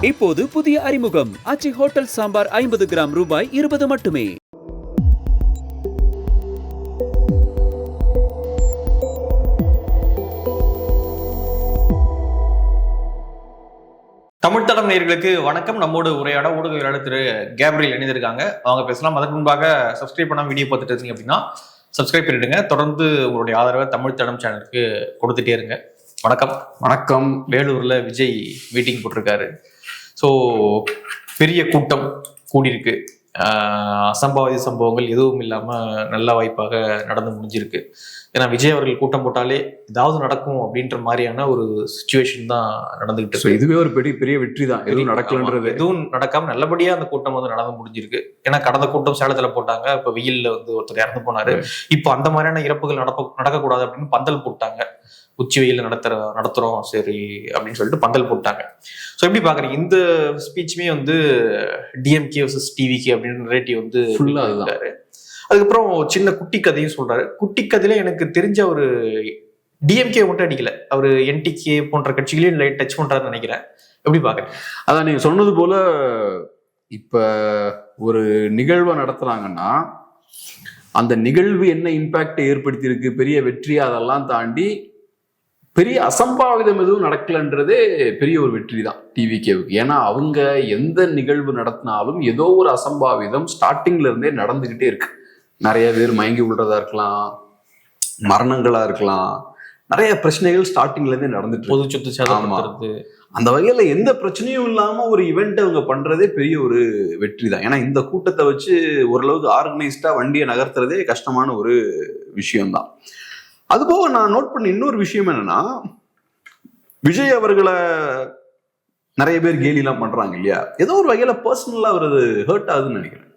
இப்போது புதிய அறிமுகம் ஆச்சி ஹோட்டல் சாம்பார் 50 கிராம் ரூபாய் 20 மட்டுமே. தமிழ் தடம் நேயர்களுக்கு வணக்கம். நம்மோடு உரையாட ஊடகவியலாளர் திரு கேப்ரியல் இணைந்திருக்காங்க. அவங்க பேசலாம். அதற்கு முன்பாக சப்ஸ்கிரைப் பண்ணாம வீடியோ பார்த்துட்டு இருந்தீங்க அப்படின்னா சப்ஸ்கிரைப் பண்ணிடுங்க. தொடர்ந்து உங்களுடைய ஆதரவை தமிழ் தடம் சேனலுக்கு கொடுத்துட்டே இருங்க. வணக்கம். வணக்கம். வேலூர்ல விஜய் மீட்டிங் போட்டிருக்காரு. ஸோ பெரிய கூட்டம் கூடியிருக்கு. அசம்பாவித சம்பவங்கள் எதுவும் இல்லாம நல்ல வாய்ப்பாக நடந்து முடிஞ்சிருக்கு. ஏன்னா விஜய் அவர்கள் கூட்டம் போட்டாலே ஏதாவது நடக்கும் அப்படின்ற மாதிரியான ஒரு சிச்சுவேஷன் தான் நடந்துகிட்டு இருக்கு. இதுவே ஒரு பெரிய வெற்றி தான். எதுவும் நடக்கலன்றது, எதுவும் நடக்காம நல்லபடியா அந்த கூட்டம் வந்து நடந்து முடிஞ்சிருக்கு. ஏன்னா கடந்த கூட்டம் சேலத்துல போட்டாங்க. இப்ப வெயில்ல வந்து ஒருத்தர் இறந்து போனாரு. இப்போ அந்த மாதிரியான இறப்புகள் நடக்கக்கூடாது அப்படின்னு பந்தல் போட்டாங்க. உச்சி வெயில நடத்துறோம் சரி அப்படின்னு சொல்லிட்டு பந்தல் போட்டாங்க. ஸோ எப்படி பாக்குறீங்க இந்த ஸ்பீச்சுமே வந்து டிஎம்கே வர்சஸ் டிவிகே அப்படின்னு நரேட்டிவ் வந்து ஃபுல்லா இருந்தாரு. அதுக்கப்புறம் சின்ன குட்டி கதையும் சொல்றாரு. குட்டி கதையில எனக்கு தெரிஞ்ச ஒரு டிஎம்கே மட்டும் அடிக்கல, அவரு என்டிகே போன்ற கட்சிகளையும் லைட் டச் பண்றாருன்னு நினைக்கிறேன். எப்படி பாக்குறேன்? அதான் நீங்க சொன்னது போல இப்ப ஒரு நிகழ்வை நடத்துறாங்கன்னா அந்த நிகழ்வு என்ன இம்பாக்ட் ஏற்படுத்தி இருக்கு, பெரிய வெற்றியா, அதெல்லாம் தாண்டி பெரிய அசம்பாவிதம் எதுவும் நடக்கலன்றதே பெரிய ஒரு வெற்றி தான் டிவிகேவுக்கு. ஏன்னா அவங்க எந்த நிகழ்வு நடத்தினாலும் ஏதோ ஒரு அசம்பாவிதம் ஸ்டார்டிங்ல இருந்தே நடந்துகிட்டே இருக்கு. நிறைய பேர் மயங்கி விடுறதா இருக்கலாம், மரணங்களா இருக்கலாம், நிறைய பிரச்சனைகள் ஸ்டார்டிங்ல இருந்தே நடந்துட்டு, பொது சொத்து சேதப்படுத்துறது, அந்த வகையில எந்த பிரச்சனையும் இல்லாம ஒரு ஈவெண்ட் அவங்க பண்றதே பெரிய ஒரு வெற்றி தான். ஏன்னா இந்த கூட்டத்தை வச்சு ஓரளவுக்கு ஆர்கனைஸ்டா வண்டியை நகர்த்துறதே கஷ்டமான ஒரு விஷயம்தான். அதுபோக நான் நோட் பண்ண இன்னொரு விஷயம் என்னன்னா, விஜய் அவர்களை நிறைய பேர் கேலிலாம் பண்றாங்க இல்லையா, ஏதோ ஒரு வகையில பர்சனலா அவரது ஹர்ட் ஆகுதுன்னு நினைக்கிறேன்.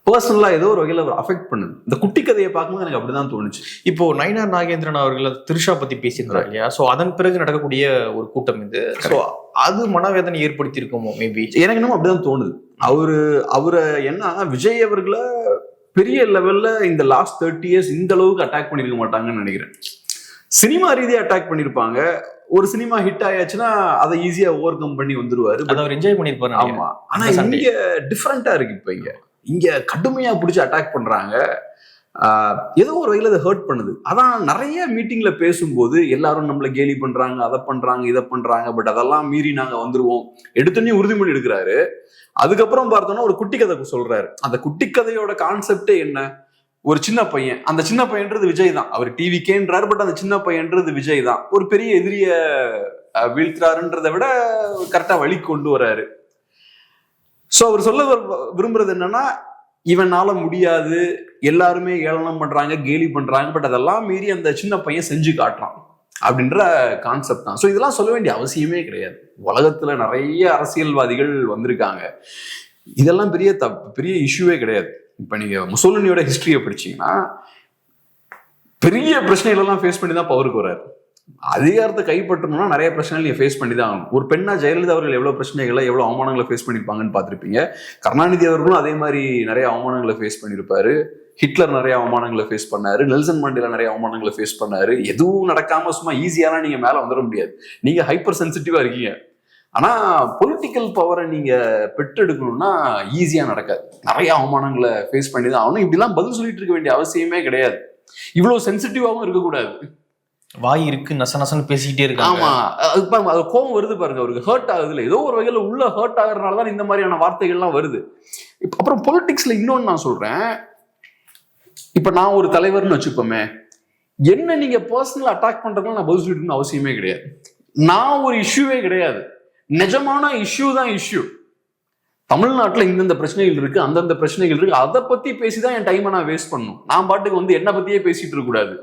பர்சனலா ஏதோ ஒரு வகையில அவர் அஃபெக்ட் பண்ணுது. இந்த குட்டி கதையை பார்க்கும்போது எனக்கு அப்படிதான் தோணுச்சு. இப்போ நயினார் நாகேந்திரன் அவர்கள் திருஷா பத்தி பேசியிருந்தாரு இல்லையா, சோ அதன் பிறகு நடக்கக்கூடிய ஒரு கூட்டம் இது. ஸோ அது மனவேதனை ஏற்படுத்தி இருக்குமோ மேபி, எனக்கு இன்னும் அப்படிதான் தோணுது. அவரை என்ன விஜய் அவர்களை பெரிய லெவல்ல இந்த லாஸ்ட் 30 years இந்த அளவுக்கு அட்டாக் பண்ணிருக்க மாட்டாங்கன்னு நினைக்கிறேன். சினிமா ரீதியா அட்டாக் பண்ணிருப்பாங்க. ஒரு சினிமா ஹிட் ஆயாச்சுன்னா அதை ஈஸியா ஓவர் கம் பண்ணி வந்துருவாரு, அவர் என்ஜாய் பண்ணிருப்பாரு. ஆமா. ஆனா இங்க டிஃப்ரெண்டா இருக்கு. இப்ப இங்க கடுமையா பிடிச்சி அட்டாக் பண்றாங்க. ஏதோ ஒரு வகையில அதை ஹர்ட் பண்ணுது. அதான் நிறைய மீட்டிங்ல பேசும்போது எல்லாரும் நம்மள கேலி பண்றாங்க, அதை பண்றாங்க, இதை பண்றாங்க, பட் அதெல்லாம் மீறி நாங்க வந்துருவோம் எடுத்தோன்னே உறுதிமொழி எடுக்கிறாரு. அதுக்கப்புறம் பார்த்தோம்னா ஒரு குட்டி கதை சொல்றாரு. அந்த குட்டி கதையோட கான்செப்டே என்ன, ஒரு சின்ன பையன், அந்த சின்ன பையன்றது விஜய் தான். அவர் டிவிகேன்றாரு, பட் அந்த சின்ன பையன்றது விஜய் தான். ஒரு பெரிய எதிரிய வீழ்த்துறாருன்றதை விட கரெக்டா வழி கொண்டு வராரு. சோ அவர் சொல்ல விரும்புறது என்னன்னா, இவனால முடியாது, எல்லாருமே ஏளனம் பண்றாங்க, கேலி பண்றாங்க, பட் அதெல்லாம் மீறி அந்த சின்ன பையன் செஞ்சு காட்டுறான் அப்படின்ற கான்செப்ட் தான். ஸோ இதெல்லாம் சொல்ல வேண்டிய அவசியமே கிடையாது. உலகத்துல நிறைய அரசியல்வாதிகள் வந்திருக்காங்க. இதெல்லாம் பெரிய இஷ்யூவே கிடையாது. இப்ப நீங்க முசோலினியோட ஹிஸ்டரியை படிச்சீங்கன்னா பெரிய பிரச்சனைகள் எல்லாம் ஃபேஸ் பண்ணி தான் பவருக்கு வர்றாரு. அதிகாரத்தை கைப்பற்றணும்னா நிறைய பிரச்சனைகள் நீங்க ஃபேஸ் பண்ணி தான் ஆகணும். ஒரு பெண்ணா ஜெயலலிதா அவர்கள் எவ்வளவு பிரச்சனைகளை, எவ்வளவு அவமானங்களை ஃபேஸ் பண்ணிருப்பாங்கன்னு பார்த்திருப்பீங்க. கருணாநிதி அவர்களும் அதே மாதிரி நிறைய அவமானங்களை ஃபேஸ் பண்ணியிருப்பாரு. ஹிட்லர் நிறைய அவமானங்களை ஃபேஸ் பண்ணாரு. நெல்சன் மண்டேலா நிறைய அவமானங்களை ஃபேஸ் பண்ணாரு. எதுவும் நடக்காம சும்மா ஈஸியாலாம் நீங்க மேல வந்துட முடியாது. நீங்க ஹைப்பர் சென்சிட்டிவா இருக்கீங்க. ஆனா பொலிட்டிக்கல் பவரை நீங்க பெற்றெடுக்கணும்னா ஈஸியா நடக்காது. நிறைய அவமானங்களை ஃபேஸ் பண்ணி தான் ஆகணும். இப்படிலாம் பதில் சொல்லிட்டு இருக்க வேண்டிய அவசியமே கிடையாது. இவ்வளவு சென்சிட்டிவாகவும் இருக்கக்கூடாது. வாய் இருக்கு, நசனசன்னு பேசிக்கிட்டே இருக்காங்க. ஆமா, அது கோபம் வருது பாருங்க, அவருக்கு ஹர்ட் ஆகுதுல, ஏதோ ஒரு வகையில உள்ள ஹர்ட் ஆகுறதுனாலதான் இந்த மாதிரியான வார்த்தைகள்லாம் வருது. அப்புறம் பொலிட்டிக்ஸ்ல இன்னொன்னு நான் சொல்றேன். இப்ப நான் ஒரு தலைவர்னு வச்சுப்போமே, என்ன நீங்க பர்சனல் அட்டாக் பண்றதுனால நான் பதில் சொல்லிட்டு அவசியமே கிடையாது. நான் ஒரு இஷ்யூவே கிடையாது. நிஜமான இஷ்யூ தான் இஷ்யூ. தமிழ்நாட்டுல இந்தந்த பிரச்சனைகள் இருக்கு, அந்தந்த பிரச்சனைகள் இருக்கு, அதை பத்தி பேசிதான் என் டைமை நான் வேஸ்ட் பண்ணும். நான் பாட்டுக்கு வந்து என்ன பத்தியே பேசிட்டு இருக்க கூடாது.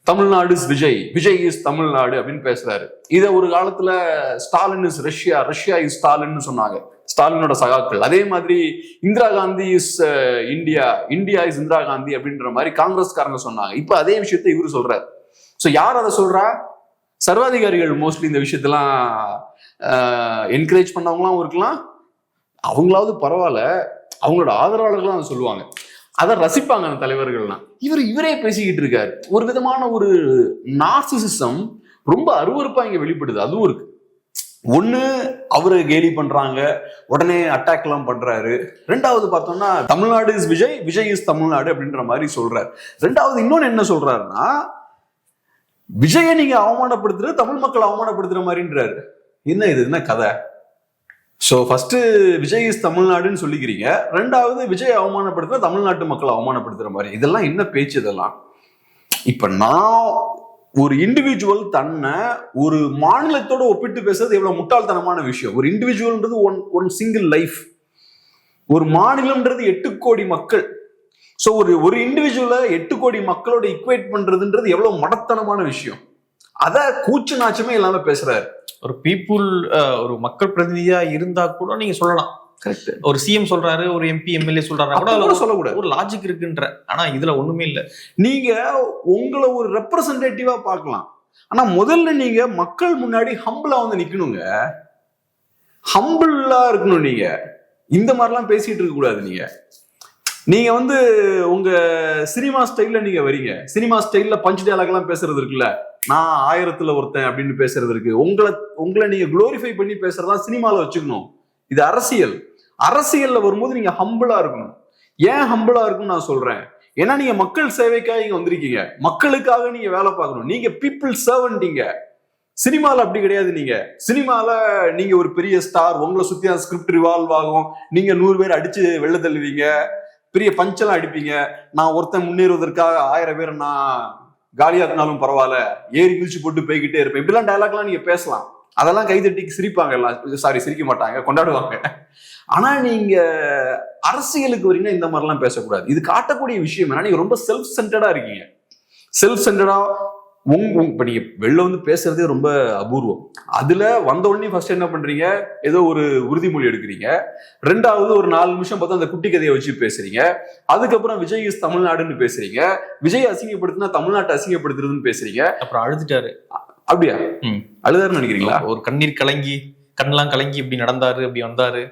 தமிழ்நாடு இஸ் விஜய், விஜய் இஸ் தமிழ்நாடு அப்படின்னு பேசுறாரு. இதை ஒரு காலத்துல Stalin is Russia, Russia is ஸ்டாலின்னு சொன்னாங்க ஸ்டாலினோட சகாக்கள். அதே மாதிரி Indira Gandhi is India, India is Indira Gandhi அப்படின்ற மாதிரி காங்கிரஸ்காரங்க சொன்னாங்க. இப்ப அதே விஷயத்த இவரு சொல்றாரு. சோ யார் அதை சொல்றா? சர்வாதிகாரிகள் மோஸ்ட்லி இந்த விஷயத்தெல்லாம் என்கரேஜ் பண்ணவங்களாம் இருக்கலாம். அவங்களாவது பரவாயில்ல, அவங்களோட ஆதரவாளர்களும் அதை சொல்லுவாங்க, அதை ரசிப்பாங்க அந்த தலைவர்கள்லாம். இவரே பேசிக்கிட்டு இருக்காரு. ஒரு விதமான ஒரு நார்சிசிசம் ரொம்ப அருவருப்பா இங்க வெளிப்படுது. அதுவும் இருக்கு. ஒண்ணு அவரு கேலி பண்றாங்க, உடனே அட்டாக் எல்லாம் பண்றாரு. ரெண்டாவது பார்த்தோம்னா தமிழ்நாடு இஸ் விஜய், விஜய் இஸ் தமிழ்நாடு அப்படின்ற மாதிரி சொல்றாரு. ரெண்டாவது இன்னொன்னு என்ன சொல்றாருன்னா, விஜயை நீங்க அவமானப்படுத்துற தமிழ் மக்களை அவமானப்படுத்துற மாதிரின்றாரு. என்ன இது, என்ன கதை? சோ ஃபர்ஸ்ட் விஜய் இஸ் தமிழ்நாடுன்னு சொல்லிக்கிறீங்க, ரெண்டாவது விஜய் அவமானப்படுத்துற தமிழ்நாட்டு மக்களை அவமானப்படுத்துற மாதிரி. இதெல்லாம் என்ன பேச்சு இதெல்லாம்? இப்ப நான் ஒரு இண்டிவிஜுவல் தன்னை ஒரு மாநிலத்தோட ஒப்பிட்டு பேசுறது எவ்வளவு முட்டாள்தனமான விஷயம். ஒரு இண்டிவிஜுவல்ன்றது ஒன் சிங்கிள் லைஃப், ஒரு மாநிலம்ன்றது 8 கோடி மக்கள். சோ ஒரு இண்டிவிஜுவலை 8 கோடி மக்களோட இக்குவேட் பண்றதுன்றது எவ்வளவு மடத்தனமான விஷயம். அத கூச்சு நாச்சமே இல்லாம பேசுறாரு. ஒரு பீப்புள், ஒரு மக்கள் பிரதிநிதியா இருந்தா கூட நீங்க சொல்லலாம். கரெக்ட். ஒரு சிஎம் சொல்றாரு, ஒரு எம்பி எம்எல்ஏ சொல்றாரு, கூட சொல்லக்கூடாது. ஒரு லாஜிக் இருக்குன்ற. ஆனா இதுல ஒண்ணுமே இல்ல. நீங்க உங்களை ஒரு ரெப்ரசன்டேட்டிவா பார்க்கலாம், ஆனா முதல்ல நீங்க மக்கள் முன்னாடி ஹம்பிளா வந்து நிக்கணுங்க. ஹம்பிளா இருக்கணும். நீங்க இந்த மாதிரிலாம் பேசிட்டு இருக்க கூடாது. நீங்க வந்து உங்க சினிமா ஸ்டைல்ல நீங்க வரீங்க. சினிமா ஸ்டைல்ல பஞ்ச் டயலாக் எல்லாம் பேசுறது இருக்குல்ல, நான் 1000ல் ஒருத்தன் அப்படின்னு பேசுறது இருக்கு. உங்களை நீங்க குளோரிஃபை பண்ணி பேசுறதா சினிமால வச்சுக்கணும். இது அரசியல். அரசியல்ல வரும்போது நீங்க ஹம்பிளா இருக்கணும். ஏன் ஹம்பிளா இருக்குன்னு நான் சொல்றேன், ஏன்னா நீங்க மக்கள் சேவைக்காக இங்க வந்திருக்கீங்க, மக்களுக்காக நீங்க வேலை பார்க்கணும். நீங்க பீப்புள் சர்வன்ட். சினிமால அப்படி கிடையாது. நீங்க சினிமால நீங்க ஒரு பெரிய ஸ்டார், உங்களை சுத்தி அந்த ஸ்கிரிப்ட் ரிவால்வ் ஆகும், நீங்க 100 பேர் அடிச்சு வெளில தள்ளுவீங்க, பெரிய பஞ்செல்லாம் அடிப்பீங்க. நான் ஒருத்தன் முன்னேறுவதற்காக 1000 பேர் நான் காலியாக்குனாலும் பரவாயில்ல, ஏறி குதிச்சு போட்டு போய்கிட்டே இருப்பேன். இப்படிலாம் டயலாக்லாம் நீங்க பேசலாம். அதெல்லாம் கைதட்டி சிரிப்பாங்க எல்லாம். சாரி, சிரிக்க மாட்டாங்க, கொண்டாடுவாங்க. ஆனா நீங்க அரசியலுக்கு வரீங்கன்னா இந்த மாதிரிலாம் பேசக்கூடாது. இது காட்டக்கூடிய விஷயம் என்ன, நீங்க ரொம்ப செல்ஃப் சென்டர்டா இருக்கீங்க. செல்ஃப் சென்டர்டா இப்ப நீங்க வெளில வந்து பேசுறதே ரொம்ப அபூர்வம். அதுல வந்த உடனே ஃபர்ஸ்ட் என்ன பண்றீங்க, ஏதோ ஒரு உறுதிமொழி எடுக்கிறீங்க. ரெண்டாவது ஒரு 4 நிமிஷம் பார்த்தா அந்த குட்டி கதையை வச்சு பேசுறீங்க. அதுக்கப்புறம் விஜய் இஸ் தமிழ்நாடுன்னு பேசுறீங்க. விஜய் அசிங்கப்படுத்தினா தமிழ்நாட்டை அசிங்கப்படுத்துறதுன்னு பேசுறீங்க. அப்புறம் அழுதுட்டாரு. அப்படியா? அழுதாருன்னு நினைக்கிறீங்களா? ஒரு கண்ணீர் கலங்கி, கண்ணெல்லாம் கலங்கி இப்படி நடந்தாரு, அப்படி வந்தாரு.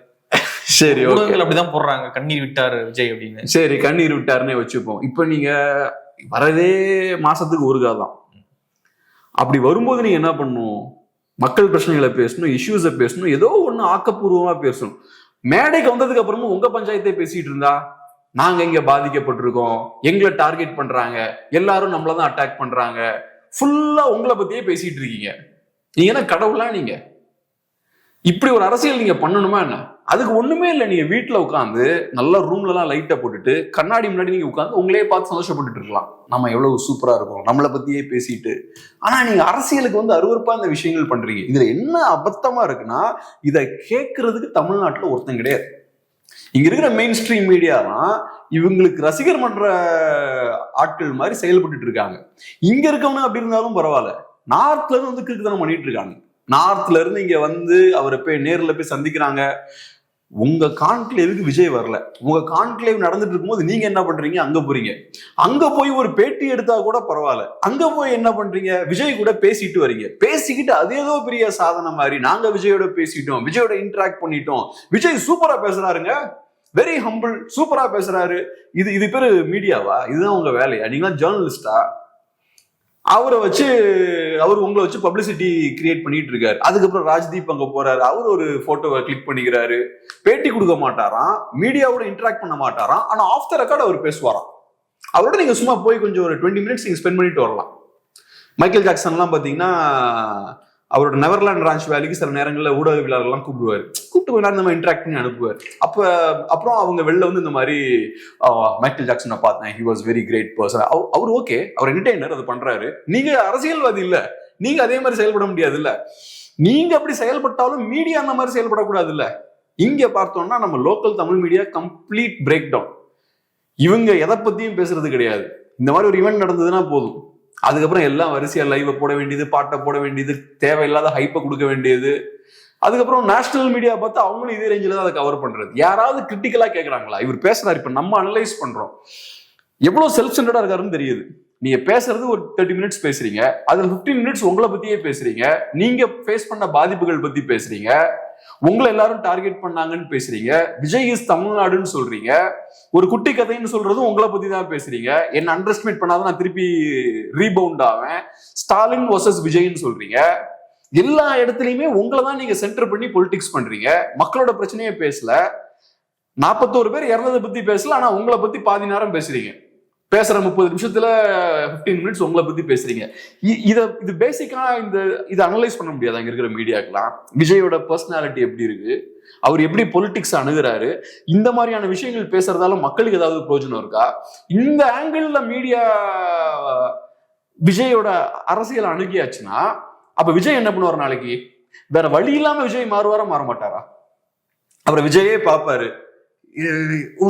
சரி, அப்படிதான் போடுறாங்க, கண்ணீர் விட்டாரு விஜய் அப்படின்னு. சரி, கண்ணீர் விட்டாருன்னே வச்சுப்போம். இப்ப நீங்க வரதே மாசத்துக்கு ஒரு காலம். அப்படி வரும்போது நீங்க என்ன பண்ணணும், மக்கள் பிரச்சனைகளை பேசணும், இஷ்யூஸை பேசணும், ஏதோ ஒண்ணு ஆக்கப்பூர்வமா பேசணும். மேடைக்கு வந்ததுக்கு அப்புறமும் உங்க பஞ்சாயத்தை பேசிட்டு இருந்தா, நாங்க இங்க பாதிக்கப்பட்டிருக்கோம், எங்களை டார்கெட் பண்றாங்க, எல்லாரும் நம்மளதான் அட்டாக் பண்றாங்க, ஃபுல்லா உங்களை பத்தியே பேசிட்டு இருக்கீங்க. நீங்க என்ன கடவுளா? நீங்க இப்படி ஒரு அரசியல் நீங்க பண்ணணுமா என்ன? அதுக்கு ஒண்ணுமே இல்லை. நீங்க வீட்டுல உட்காந்து நல்லா ரூம்ல எல்லாம் லைட்டை போட்டுட்டு கண்ணாடி முன்னாடி நீங்க உட்காந்து உங்களே பார்த்து சந்தோஷப்பட்டுட்டு இருக்கலாம், நம்ம எவ்வளவு சூப்பரா இருக்கும், நம்மளை பத்தியே பேசிட்டு. ஆனா நீங்க அரசியலுக்கு வந்து அருவருப்பா இந்த விஷயங்கள் பண்றீங்க. இதுல என்ன அபத்தமா இருக்குன்னா, இதை கேட்கறதுக்கு தமிழ்நாட்டுல ஒருத்தன் கிடையாது. இங்க இருக்கிற மெயின் ஸ்ட்ரீம் மீடியாலாம் இவங்களுக்கு ரசிகர் மன்ற ஆட்கள் மாதிரி செயல்பட்டு இருக்காங்க. இங்க இருக்கவனு அப்படி இருந்தாலும் பரவாயில்ல, நார்த்ல இருந்து வந்து கிறுக்குத்தனம் பண்ணிட்டு இருக்காங்க. நார்த்ல இருந்து இங்க வந்து அவரை போய் நேர்ல போய் சந்திக்கிறாங்க. உங்க கான்க்ளேவுக்கு விஜய் வரல, உங்க கான்க்ளேவ் நடந்துட்டு இருக்கும்போது நீங்க என்ன பண்றீங்க, அங்க போறீங்க. அங்க போய் ஒரு பேட்டி எடுத்தா கூட பரவாயில்ல, அங்க போய் என்ன பண்றீங்க, விஜய் கூட பேசிட்டு வரீங்க. பேசிக்கிட்டு அது ஏதோ பெரிய சாதனை மாதிரி, நாங்க விஜயோட பேசிட்டோம், விஜயோட இன்டராக்ட் பண்ணிட்டோம், விஜய் சூப்பரா பேசுறாருங்க, வெரி ஹம்பிள், சூப்பரா பேசுறாரு. இது பேரு மீடியாவா? இதுதான் உங்க வேலையா? நீங்களா ஜேர்னலிஸ்டா? அவரை வச்சு உங்களை வச்சு பப்ளிசிட்டி கிரியேட் பண்ணிட்டு இருக்காரு. அதுக்கப்புறம் ராஜ்தீப் அங்க போறாரு, அவர் ஒரு போட்டோவை கிளிக் பண்ணிக்கிறாரு, பேட்டி கொடுக்க மாட்டாராம், மீடியாவோட இன்டராக்ட் பண்ண மாட்டாராம். ஆனா ஆஃப் த ரெக்கார்ட் அவர் பேசுவாராம். அவரோட நீங்க சும்மா போய் கொஞ்சம் ஒரு 20 மினிட்ஸ் நீங்க ஸ்பெண்ட் பண்ணிட்டு வரலாம். மைக்கேல் ஜாக்சன் எல்லாம் பாத்தீங்கன்னா அவரோட நெவர்லாண்ட் ரான்ச் வேலைக்கு சில நேரங்களில் ஊடகவியலாளர்லாம் கூப்பிட்டு கொஞ்ச நேரம் நம்ம இன்டராக்ட் பண்ணி அனுப்புவார். அப்புறம் அவங்க வெளில வந்து இந்த மாதிரி மைக்கேல் ஜாக்சனை பார்த்தேன், he was very great person. அவர் ஓகே, அவர் என்டர்டெய்னர், அது பண்றாரு. நீங்க அரசியல்வாதி இல்ல, நீங்க அதே மாதிரி செயல்பட முடியாது இல்ல. நீங்க அப்படி செயல்பட்டாலும் மீடியா அந்த மாதிரி செயல்படக்கூடாது இல்ல. இங்க பார்த்தோம்னா நம்ம local Tamil media complete break down. இவங்க எதை பத்தியும் பேசுறது கிடையாது. இந்த மாதிரி ஒரு ஈவெண்ட் நடந்ததுன்னா போதும், அதுக்கப்புறம் எல்லாம் வரிசையா லைவ போட வேண்டியது, பாட்டை போட வேண்டியது, தேவையில்லாத ஹைப்பை கொடுக்க வேண்டியது. அதுக்கப்புறம் நேஷனல் மீடியா பார்த்து அவங்களும் இதே ரேஞ்சில் தான் அதை கவர் பண்றது. யாராவது கிரிட்டிக்கலா கேட்கறாங்களா, இவர் பேசுறாரு, இப்ப நம்ம அனலைஸ் பண்றோம், எவ்வளவு செல்ஃப் சென்டர்டா இருக்காருன்னு தெரியுது. நீங்க பேசுறது ஒரு 30 மினிட்ஸ் பேசுறீங்க, அதுல 15 மினிட்ஸ் உங்களை பத்தியே பேசுறீங்க, நீங்க ஃபேஸ் பண்ண பாதிப்புகள் பத்தி பேசுறீங்க, உங்களை எல்லாரும் டார்கெட் பண்ணாங்கன்னு பேசுறீங்க, விஜய் இஸ் தமிழ்நாடுன்னு சொல்றீங்க, ஒரு குட்டி கதைன்னு சொல்றதும் உங்களை பத்தி தான் பேசுறீங்க, என்ன அண்டர் எஸ்டிமேட் பண்ணாதான் நான் திருப்பி ரீபவுண்ட் ஆவேன், ஸ்டாலின் வர்சஸ் விஜய்ன்னு சொல்றீங்க. எல்லா இடத்துலயுமே உங்களை தான் நீங்க சென்டர் பண்ணி பொலிட்டிக்ஸ் பண்றீங்க. மக்களோட பிரச்சனையே பேசல. 41 பேர் இறந்ததை பத்தி பேசல, ஆனா உங்களை பத்தி பாதி நேரம் பேசுறீங்க. பேசுற 30 நிமிஷத்துல 15 மினிட்ஸ் உங்களை பத்தி பேசுறீங்க. இது பேசிக்கா இதை அனலைஸ் பண்ண முடியாது அங்க இருக்கிற மீடியாக்கெல்லாம். விஜயோட பர்சனாலிட்டி எப்படி இருக்கு, அவர் எப்படி பொலிட்டிக்ஸ் அணுகிறாரு, இந்த மாதிரியான விஷயங்கள் பேசுறதால மக்களுக்கு ஏதாவது பிரயோஜனம் இருக்கா? இந்த ஆங்கிள் மீடியா விஜயோட அரசியல் அணுகியாச்சுன்னா அப்ப விஜய் என்ன பண்ணுவார்? நாளைக்கு வேற வழி இல்லாம விஜய் மாறுவாரா மாற மாட்டாரா? அப்புறம் விஜயே பார்ப்பாரு,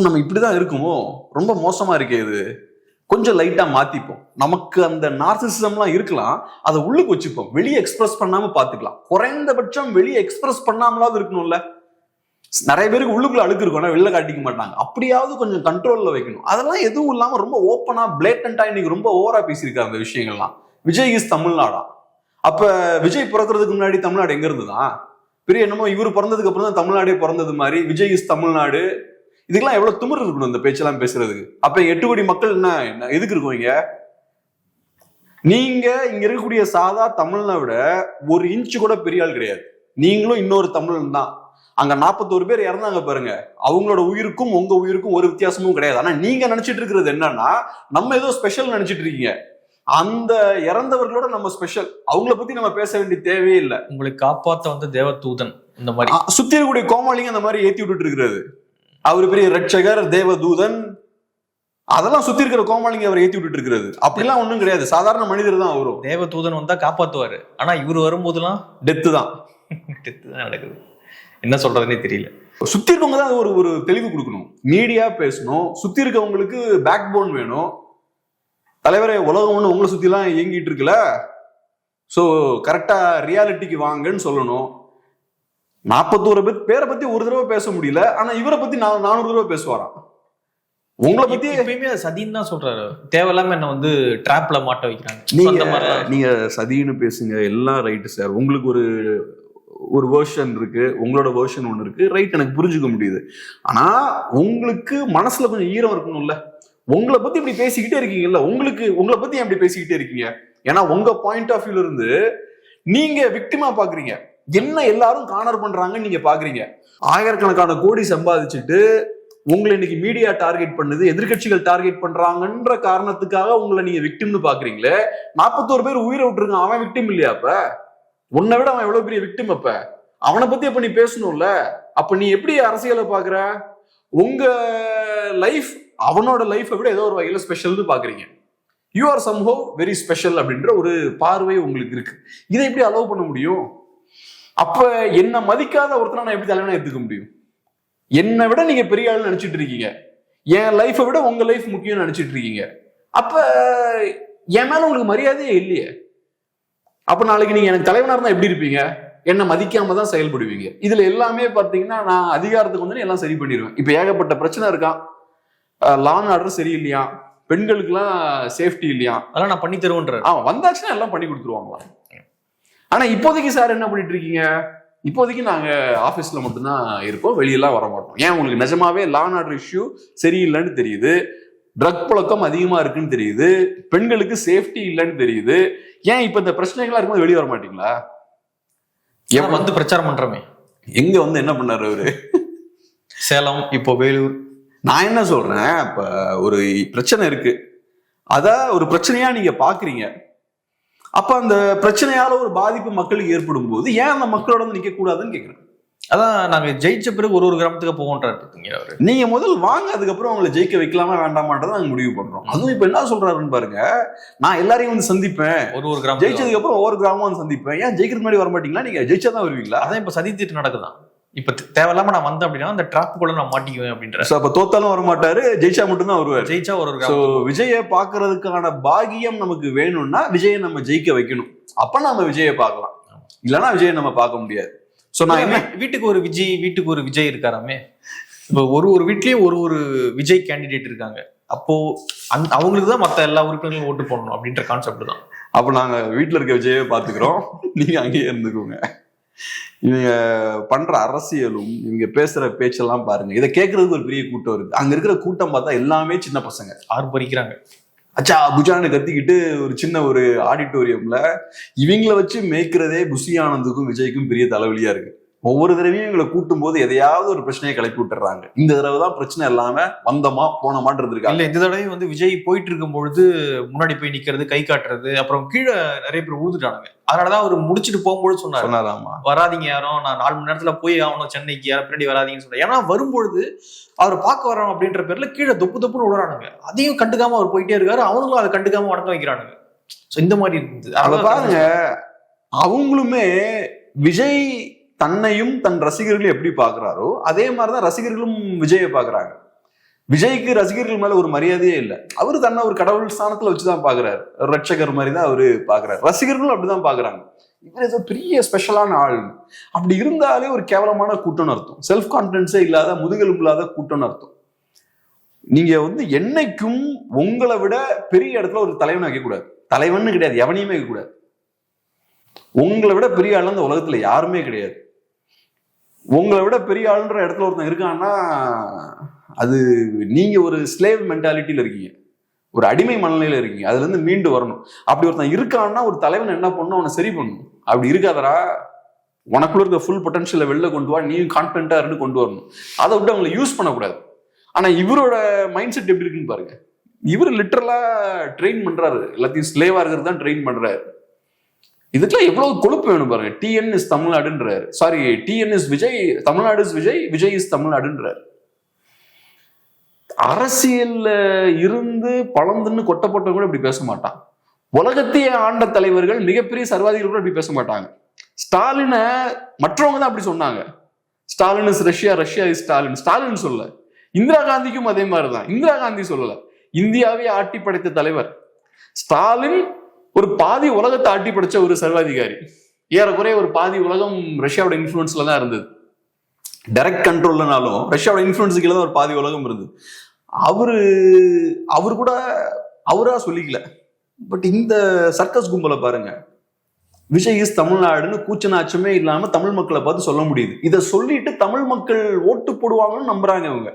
நம்ம இப்படிதான் இருக்குமோ, ரொம்ப மோசமா இருக்கே, இது கொஞ்சம் லைட்டா மாத்திப்போம், நமக்கு அந்த நார்சிசம்லாம் இருக்கலாம், அதை உள்ளுக்கு வச்சுப்போம், வெளியே எக்ஸ்பிரஸ் பண்ணாம பாத்துக்கலாம். குறைந்தபட்சம் வெளியே எக்ஸ்பிரஸ் பண்ணாமலாவது இருக்கணும்ல. நிறைய பேருக்கு உள்ளுக்குள்ள அழுக்கு இருக்கும், வெளில காட்டிக்க மாட்டாங்க. அப்படியாவது கொஞ்சம் கண்ட்ரோல்ல வைக்கணும். அதெல்லாம் எதுவும் இல்லாம ரொம்ப ஓப்பனா பிளேட்டண்டா இன்னைக்கு ரொம்ப ஓவரா பேசியிருக்காரு அந்த விஷயங்கள்லாம். விஜய் இஸ் தமிழ்நாடா? அப்ப விஜய் பிறக்கிறதுக்கு முன்னாடி தமிழ்நாடு எங்க இருந்துதான்? பெரிய என்னமோ இவர் பிறந்ததுக்கு அப்புறம் தான் தமிழ்நாடே பிறந்தது மாதிரி விஜய் இஸ் தமிழ்நாடு. இதுக்கெல்லாம் எவ்வளவு திமிரு இருக்கணும் இந்த பேச்செல்லாம் பேசுறதுக்கு. அப்ப 8 கோடி மக்கள் என்ன எதுக்கு இருக்கீங்க? நீங்க இங்க இருக்கக்கூடிய சாதா தமிழ்னை விட 1 இன்ச்சு கூட பெரிய ஆள் கிடையாது. நீங்களும் இன்னொரு தமிழன் தான். அங்க 41 பேர் இறந்தாங்க பாருங்க, அவங்களோட உயிருக்கும் உங்க உயிருக்கும் ஒரு வித்தியாசமும் கிடையாது. ஆனா நீங்க நினைச்சிட்டு இருக்கிறது என்னன்னா நம்ம ஏதோ ஸ்பெஷல் நினைச்சிட்டு இருக்கீங்க. அந்த இறந்தவர்களோட நம்ம ஸ்பெஷல், அவங்கள பத்தி நம்ம பேச வேண்டிய தேவையே இல்லை. உங்களுக்கு காப்பாத்த வந்து தேவதூதன் இந்த மாதிரி சுத்தி இருக்கக்கூடிய கோமாளிங்க அந்த மாதிரி ஏத்தி விட்டுட்டு இருக்கிறது. அவரு பெரிய ரட்சகர் தேவதூதன், அதெல்லாம் சுத்தி இருக்கிற கோமாளிங்க அவர் ஏத்தி விட்டுட்டு இருக்கிறது. அப்படிலாம் ஒண்ணும் கிடையாது, சாதாரண மனிதர் தான் அவரும். தேவதூதன் வந்தா காப்பாத்துவாரு, ஆனா இவரு வரும்போதுலாம் டெத்து தான் டெத்து தான் நடக்குது. என்ன சொல்றதுன்னே தெரியல. சுத்தி இருக்கவங்க தான் ஒரு தெளிவு கொடுக்கணும். மீடியா பேசணும், சுத்தி இருக்கவங்களுக்கு பேக் போன் வேணும். தலைவரே, உலகம் ஒண்ணு உங்களை சுத்தி எல்லாம் இயங்கிட்டு இருக்குல்ல, சோ கரெக்டா ரியாலிட்டிக்கு வாங்கன்னு சொல்லணும். 41 பேரை பத்தி ஒரு தடவை பேச முடியல, ஆனா இவரை பத்தி 400 தடவை பேசுவாராம். உங்களை பத்தி எப்பயுமே சதின்னு தான் சொல்றாரு. தேவையில்லாம என்ன வந்து டிராப்ல மாட்ட வைக்கிறாங்க. நீங்க சதின்னு பேசுங்க, எல்லாம் ரைட்டு சார். உங்களுக்கு ஒரு வேர்ஷன் இருக்கு, உங்களோட வேர்ஷன் ஒண்ணு இருக்கு, ரைட், எனக்கு புரிஞ்சுக்க முடியுது. ஆனா உங்களுக்கு மனசுல கொஞ்சம் ஈரம் இருக்கணும்ல. உங்களை பத்தி இப்படி பேசிக்கிட்டே இருக்கீங்கல்ல, உங்களை பத்தி எப்படி பேசிக்கிட்டே இருக்கீங்க? ஏன்னா உங்க பாயிண்ட் ஆஃப் வியூல இருந்து நீங்க விக்டிமா பாக்குறீங்க, என்ன எல்லாரும் கார்னர் பண்றாங்கன்னு நீங்க பாக்குறீங்க. ஆயிரக்கணக்கான கோடி சம்பாதிச்சுட்டு உங்களை இன்னைக்கு மீடியா டார்கெட் பண்ணுது, எதிர்கட்சிகள் டார்கெட் பண்றாங்கன்ற காரணத்துக்காக உங்களை நீங்க விக்டிம்னு பாக்குறீங்களே. 41 பேர் உயிரை விட்டுருக்கான், அவன் விக்டிம் இல்லையா? அப்ப உன்னை விட அவன் எவ்வளவு பெரிய விக்டிம். அப்ப அவனை பத்தி அப்ப நீ பேசணும்ல. அப்ப நீ எப்படி அரசியலை பாக்குற? உங்க லைஃப் அவனோட லைஃபை விட ஏதோ ஒரு வகையில ஸ்பெஷல்னு பாக்குறீங்க. You are somehow very special அப்படின்ற ஒரு பார்வை உங்களுக்கு இருக்கு. இதை எப்படி அலோவ் பண்ண முடியும்? அப்ப என்ன மதிக்காத ஒருத்தனை நான் எப்படி தலைவனா எடுத்துக்க முடியும்? என்னை விட நீங்க பெரிய ஆள் நினைச்சிட்டு இருக்கீங்க, என் லைஃபை விட உங்க லைஃப் முக்கியம் நினைச்சிட்டு இருக்கீங்க. அப்ப என் மேல உங்களுக்கு மரியாதையே இல்லையே. அப்ப நாளைக்கு நீங்க எனக்கு தலைவனா இருந்தா எப்படி இருப்பீங்க? என்ன மதிக்காம தான் செயல்படுவீங்க. இதுல எல்லாமே பாத்தீங்கன்னா நான் அதிகாரத்துக்கு வந்து எல்லாம் சரி பண்ணிடுவேன். இப்ப ஏகப்பட்ட பிரச்சனை இருக்கான், லா அண்ட் ஆர்டர் சரியில்லையா, பெண்களுக்கு எல்லாம் சேஃப்டி இல்லையா, அதெல்லாம் நான் பண்ணி தருவேன்ற வந்தாச்சுன்னா எல்லாம் பண்ணி கொடுத்துருவாங்களா? ஆனா இப்போதைக்கு சார் என்ன பண்ணிட்டு இருக்கீங்க? இப்போதைக்கு நாங்க ஆபீஸ்ல மட்டும்தான் இருப்போம், வெளியெல்லாம் வர மாட்டோம். ஏன்? உங்களுக்கு நிஜமாவே லா அண்ட் ஆர்டர் இஷ்யூ சரியில்லைன்னு தெரியுது, ட்ரக் புழக்கம் அதிகமா இருக்குன்னு தெரியுது, பெண்களுக்கு சேஃப்டி இல்லைன்னு தெரியுது. ஏன் இப்ப இந்த பிரச்சனைகளா இருக்கும்போது வெளியே வர மாட்டீங்களா? வந்து பிரச்சாரம் பண்றமே. எங்க வந்து என்ன பண்ணாரு அவரு? சேலம், இப்போ வேலூர். நான் என்ன சொல்றேன், இப்ப ஒரு பிரச்சனை இருக்கு, அத ஒரு பிரச்சனையா நீங்க பாக்குறீங்க. அப்ப அந்த பிரச்சனையால ஒரு பாதிப்பு மக்களுக்கு ஏற்படும் போது ஏன் அந்த மக்களோட நிக்க கூடாதுன்னு கேக்குறேன். அதான் நாங்க ஜெயிச்ச பிறகு ஒரு கிராமத்துக்கு போவோன்றாரு அவரு. நீங்க முதல் வாங்க, அதுக்கப்புறம் அவங்களை ஜெயிக்க வைக்கலாமா வேண்டாமான்றதை நாங்க முடிவு பண்றோம். அதுவும் இப்ப என்ன சொல்றாருன்னு பாருங்க, நான் எல்லாரையும் வந்து சந்திப்பேன், ஒரு கிராமம் ஜெயிச்சதுக்கு அப்புறம் ஒவ்வொரு கிராமம் வந்து சந்திப்பேன். ஏன் ஜெயிக்கிறதுக்கு முன்னாடி வர மாட்டீங்களா? நீங்க ஜெயிச்சாதான் வருவீங்களா? அதான் இப்ப சதி திட்டம் நடக்குதான். இப்ப தேவையில்லாம நான் வந்தேன் அப்படின்னா அந்த டிராப் கூட நான் மாட்டிக்குவேன் அப்படின்ற. அப்ப தோத்தாலும் வர மாட்டாரு, ஜெயிச்சா மட்டும்தான் வருவாரு. ஜெயிச்சா ஒரு விஜயை பாக்குறதுக்கான பாகியம் நமக்கு வேணும்னா விஜயை நம்ம ஜெயிக்க வைக்கணும். அப்ப நம்ம விஜயை பார்க்கலாம், இல்லைன்னா விஜயை நம்ம பார்க்க முடியாது. வீட்டுக்கு ஒரு விஜய் இருக்காராமே. இப்போ ஒரு வீட்லயும் ஒரு விஜய் கேண்டிடேட் இருக்காங்க. அப்போ அவங்களுக்கு தான் மத்த எல்லா உறுப்பினர்களும் ஓட்டு போடணும் அப்படின்ற கான்செப்ட் தான். அப்ப நாங்க வீட்டுல இருக்க விஜயை பாத்துக்கிறோம், நீங்க அங்கேயே இருந்துக்கோங்க. இவங்க பண்ற அரசியலும் இவங்க பேசுற பேச்செல்லாம் பாருங்க. இதை கேட்கறதுக்கு ஒரு பெரிய கூட்டம் இருக்கு. அங்க இருக்கிற கூட்டம் பார்த்தா எல்லாமே சின்ன பசங்க ஆர்ப்பரிக்கிறாங்க. அச்சா புஜான்னு கத்திக்கிட்டு ஒரு சின்ன ஒரு ஆடிட்டோரியம்ல இவங்கள வச்சு மேய்க்கிறதே புஷி ஆனந்துக்கும் விஜய்க்கும் பெரிய தலைவலியா இருக்கு. ஒவ்வொரு தடவையும் இவங்களை கூட்டும் போது எதையாவது ஒரு பிரச்சனையை கிளப்பி விட்டுறாங்க. இந்த தடவை தான் பிரச்சனை இல்லாம வந்தோமா போனோமான் இருந்திருக்காங்க. இல்ல இந்த தடவையும் வந்து விஜய் போயிட்டு இருக்கும் பொழுது முன்னாடி போய் நிக்கிறது, கை காட்டுறது, அப்புறம் கீழே நிறைய பேர் உழுதுட்டானுங்க. அதனாலதான் அவர் முடிச்சுட்டு போகும்போது சொன்னாராமா, வராதிங்க யாரும், நான் 4 மணி நேரத்துல போய் ஆகணும் சென்னைக்கு, யாரும் பின்னாடி வராதிங்கன்னு சொன்னார். ஏன்னா வரும்பொழுது அவர் பார்க்க வரோம் அப்படின்ற பேர்ல கீழே தொப்பு தொப்புன்னு விடுறானுங்க. அதையும் கண்டுக்காம அவர் போயிட்டே இருக்காரு, அவங்களும் அதை கண்டுக்காம வணங்க வைக்கிறானுங்க. இந்த மாதிரி இருந்தது. அதை பாருங்க, அவங்களுமே விஜய் தன்னையும் தன் ரசிகர்களும் எப்படி பாக்குறாரோ அதே மாதிரிதான் ரசிகர்களும் விஜயை பாக்குறாங்க. விஜய்க்கு ரசிகர்கள் மேல ஒரு மரியாதையே இல்லை. அவரு தன்னை ஒரு கடவுள் ஸ்தானத்துல வச்சுதான் பாக்குறாரு, ரட்சகர் மாதிரி தான் அவரு பாக்குறாரு. ரசிகர்களும் அப்படிதான் பாக்குறாங்க. இவர் ஏதோ பெரிய ஸ்பெஷலான ஆள். அப்படி இருந்தாலே ஒரு கேவலமான கூட்டம்னு அர்த்தம். செல்ஃப் கான்பிடன்ஸே இல்லாத, முதுகெலும்பு இல்லாத கூட்டம்னு அர்த்தம். நீங்க வந்து என்னைக்கும் உங்களை விட பெரிய இடத்துல ஒரு தலைவன் வைக்கக்கூடாது. தலைவன் கிடையாது, எவனையுமே வைக்கக்கூடாது. உங்களை விட பெரிய ஆள் அந்த உலகத்துல யாருமே கிடையாது. உங்களை விட பெரிய ஆளுன்ற இடத்துல ஒருத்தன் இருக்கான்னா அது நீங்க ஒரு ஸ்லேவ் மென்டாலிட்டியில இருக்கீங்க, ஒரு அடிமை மனநிலையில இருக்கீங்க. அதுல இருந்து மீண்டு வரணும். அப்படி ஒருத்தன் இருக்கான்னா ஒரு தலைவன் என்ன பண்ணணும், அவனை சரி பண்ணணும். அப்படி இருக்காதரா, உனக்குள்ள இருக்க ஃபுல் பொட்டன்ஷியலை வெளில கொண்டு வா, நீயும் கான்பிடண்டா இருந்து கொண்டு வரணும். அதை விட்டு அவங்களை யூஸ் பண்ணக்கூடாது. ஆனா இவரோட மைண்ட் செட் எப்படி இருக்குன்னு பாருங்க. இவர் லிட்டரலா ட்ரெயின் பண்றாரு, எல்லாத்தையும் ஸ்லேவா இருக்கிறது தான் ட்ரெயின் பண்றாரு. இதுக்கெல்லாம் எவ்வளவு கொழுப்பு வேணும் பாருங்க. டிஎன் இஸ் தமிழ்நாடுன்றாரு, sorry TN is Vijay, Tamil Nadu is Vijay, Vijay is தமிழ்நாடுன்றாரு. அரசியல்ல இருந்து பழந்துன்னு கொட்டப்பட்ட கூட இப்படி பேச மாட்டான். உலகத்தையே ஆண்ட தலைவர்கள், மிகப்பெரிய சர்வாதிகள் கூட இப்படி பேச மாட்டாங்க. ஸ்டாலினை மற்றவங்க தான் அப்படி சொன்னாங்க. Stalin is Russia, Russia is Stalin. Stalin சொல்ல. இந்திரா காந்திக்கும் அதே மாதிரிதான். இந்திரா காந்தி சொல்லல. இந்தியாவே ஆட்டி படைத்த தலைவர் ஸ்டாலின். ஒரு பாதி உலகத்தை ஆட்டி படைச்ச ஒரு சர்வாதிகாரி. ஏறக்குறைய ஒரு பாதி உலகம் ரஷ்யாவோட இன்ஃபுளுன்ஸ்ல தான் இருந்தது. டைரக்ட் கண்ட்ரோல்லனாலும் ரஷ்யாவோட இன்ஃபுளுன்ஸ் கீழே தான் ஒரு பாதி உலகம் இருந்தது. அவரு கூட அவரா சொல்லிக்கல. பட் இந்த சர்க்கஸ் கும்பலை பாருங்க, விஜய் இஸ் தமிழ்நாடுன்னு கூச்சநாச்சமே இல்லாம தமிழ் மக்களை பார்த்து சொல்ல முடியுது. இதை சொல்லிட்டு தமிழ் மக்கள் ஓட்டு போடுவாங்கன்னு நம்புறாங்க அவங்க.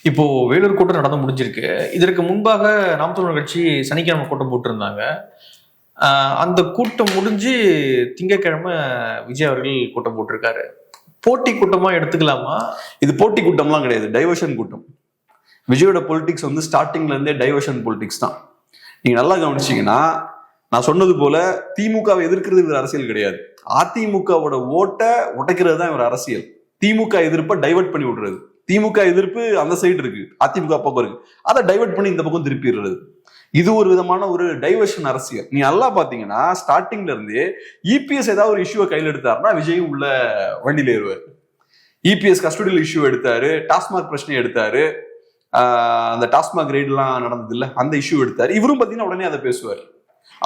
இப்போ வேலூர் கூட்டம் நடந்து முடிஞ்சிருக்கு. இதற்கு முன்பாக நாம் தமிழர் கட்சி சனிக்கிழமை கூட்டம் போட்டிருந்தாங்க. அந்த கூட்டம் முடிஞ்சு திங்கட்கிழமை விஜய் அவர்கள் கூட்டம் போட்டிருக்காரு. போட்டி கூட்டமா எடுத்துக்கலாமா? இது போட்டி கூட்டம்லாம் கிடையாது, டைவர்ஷன் கூட்டம். விஜயோட பொலிட்டிக்ஸ் வந்து ஸ்டார்டிங்ல இருந்தே டைவர்ஷன் பொலிட்டிக்ஸ் தான். நீங்க நல்லா கவனிச்சீங்கன்னா, நான் சொன்னது போல திமுகவை எதிர்க்கிறது இவர் அரசியல் கிடையாது. அதிமுகவோட ஓட்டை உடைக்கிறது தான் இவர் அரசியல். திமுக எதிர்ப்பை டைவர்ட் பண்ணி விடுறது. திமுக எதிர்ப்பு அந்த சைடு இருக்கு, அதிமுக பக்கம் இருக்கு, அதை டைவர்ட் பண்ணி இந்த பக்கம் திருப்பிடுறது. இது ஒரு விதமான ஒரு டைவர்ஷன் அரசியல். நீ நல்லா பாத்தீங்கன்னா ஸ்டார்டிங்ல இருந்தே இபிஎஸ் ஏதாவது ஒரு இஷ்யூவை கையில் எடுத்தாருன்னா விஜய் உள்ள வண்டியில ஏறுவார். இபிஎஸ் கஸ்டடியல் இஷ்யூ எடுத்தாரு, டாஸ்மாக் பிரச்சனை எடுத்தாரு, அந்த டாஸ்மாக் ரெய்டு எல்லாம் நடந்தது இல்ல, அந்த இஷ்யூ எடுத்தாரு. இவரும் பாத்தீங்கன்னா உடனே அதை பேசுவார்.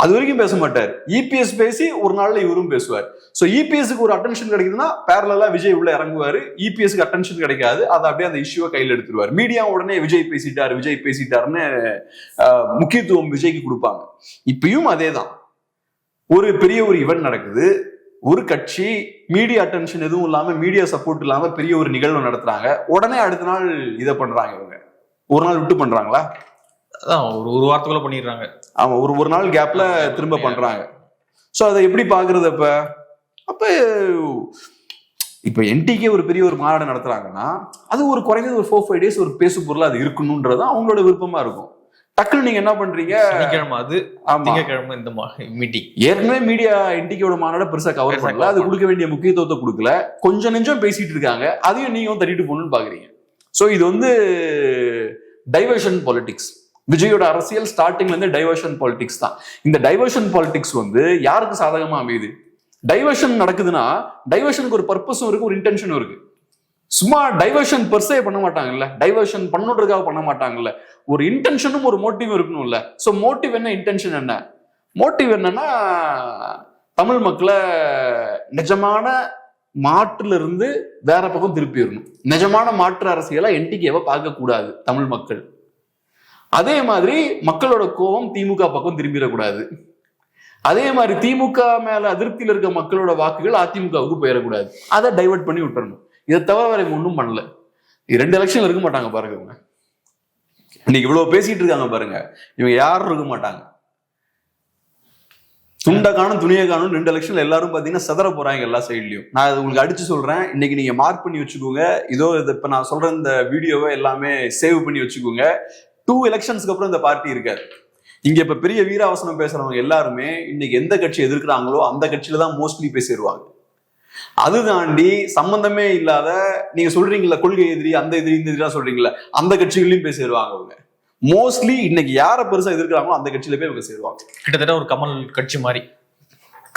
அது வரைக்கும் பேச மாட்டார். இபிஎஸ் பேசி ஒரு நாள்ல இவரும் பேசுவார். சோ இபிஎஸ்க்கு ஒரு அட்டென்ஷன் கிடைக்குதுன்னா பேரலா விஜய் உள்ள இறங்குவாரு. இபிஎஸ்க்கு அட்டென்ஷன் கிடைக்காது, அதை அப்படியே அந்த இஷ்யூவை கையில் எடுத்துருவார். மீடியா உடனே விஜய் பேசிட்டாருன்னு முக்கியத்துவம் விஜய்க்கு கொடுப்பாங்க. இப்பயும் அதே தான். ஒரு பெரிய ஒரு ஈவென்ட் நடக்குது, ஒரு கட்சி மீடியா அட்டென்ஷன் எதுவும் இல்லாம, மீடியா சப்போர்ட் இல்லாம பெரிய ஒரு நிகழ்வு நடத்துறாங்க. உடனே அடுத்த நாள் இதை பண்றாங்க. இவங்க ஒரு நாள் விட்டு பண்றாங்களா? ஒரு வாரத்துக்குள்ள பண்ணிடுறாங்க. ஆமா, ஒரு நாள் கேப்ல திரும்ப பண்றாங்க. சோ அதை எப்படி பாக்குறது? இப்ப என்டிகே ஒரு பெரிய ஒரு மாநாடு நடத்துறாங்கன்னா அது ஒரு குறைந்தது ஒரு 4-5 days ஒரு பேசு பொருள் அது இருக்கணும்ன்றது அவங்களோட விருப்பமா இருக்கும். டக்குன்னு நீங்க என்ன பண்றீங்க, இந்த மீட்டிங் ஏற்கனவே மீடியா என்டிகேயோட மாநாட பெருசா கவர் பண்ணல, அது கொடுக்க வேண்டிய முக்கியத்துவத்தை கொடுக்கல, கொஞ்சம் நெஞ்சம் பேசிட்டு இருக்காங்க, அதையும் நீங்க தட்டிட்டு போகணும்னு பாக்குறீங்க. சோ இது வந்து டைவர்ஷன் பாலிடிக்ஸ். விஜயோட அரசியல் ஸ்டார்டிங்ல இருந்து டைவர்ஷன் பாலிடிக்ஸ் தான். இந்த டைவர்ஷன் பாலிடிக்ஸ் வந்து யாருக்கு சாதகமா அமையுது? டைவர்ஷன் நடக்குதுன்னா டைவர்ஷனுக்கு ஒரு பர்பஸும் இருக்கு, ஒரு இன்டென்ஷனும் இருக்கு. சும்மா டைவர்ஷன் பெர்சே பண்ண மாட்டாங்கல்ல, டைவர்ஷன் பண்ணுறதுக்காக பண்ண மாட்டாங்கல்ல, ஒரு இன்டென்ஷனும் ஒரு மோட்டிவ் இருக்கணும்ல. ஸோ மோட்டிவ் என்ன, இன்டென்ஷன் என்ன? மோட்டிவ் என்னன்னா தமிழ் மக்களை நிஜமான மாற்றுல இருந்து வேற பக்கம் திருப்பிடணும். நிஜமான மாற்று அரசியலா என்டிகேவை பார்க்க கூடாது தமிழ் மக்கள். அதே மாதிரி மக்களோட கோபம் திமுக பக்கம் திரும்பிடக்கூடாது. அதே மாதிரி திமுக மேல அதிருப்தியில் இருக்க மக்களோட வாக்குகள் அதிமுகவுக்கு போயிடக்கூடாது. அதை டைவர்ட் பண்ணி விட்டுறணும். இதை தவிர வேற ஒன்றும் பண்ணல. 2 எலெக்ஷன் இருக்க மாட்டாங்க பாருங்க. இன்னைக்கு இவ்வளவு பேசிட்டு இருக்காங்க பாருங்க, இவங்க யாரும் இருக்க மாட்டாங்க. துண்டை காணும் துணியை காணும் 2 எலெக்ஷன்ல எல்லாரும் பாத்தீங்கன்னா செதற போறாங்க எல்லா சைட்லயும். நான் அது உங்களுக்கு அடிச்சு சொல்றேன், இன்னைக்கு நீங்க மார்க் பண்ணி வச்சுக்கோங்க. இதோ இப்ப நான் சொல்ற இந்த வீடியோவை எல்லாமே சேவ் பண்ணி வச்சுக்கோங்க. 2 எலெக்ஷன்ஸ்க்கு அப்புறம் இந்த பார்ட்டி இருக்காது. இங்க இப்ப பெரிய வீராவசனம் பேசுறவங்க எல்லாருமே இன்னைக்கு எந்த கட்சி எதிர்க்கிறாங்களோ அந்த கட்சியில தான் மோஸ்ட்லி பேசிடுவாங்க. அது தாண்டி சம்பந்தமே இல்லாத நீங்க சொல்றீங்களா கொள்கை எதிரி, அந்த எதிரி இந்த எதிரி சொல்றீங்களா, அந்த கட்சிகளையும் பேசிடுவாங்க அவங்க. மோஸ்ட்லி இன்னைக்கு யார பெருசா எதிர்க்கிறாங்களோ அந்த கட்சியில போய் அவங்க சேருவாங்க. கிட்டத்தட்ட ஒரு கமல் கட்சி மாதிரி,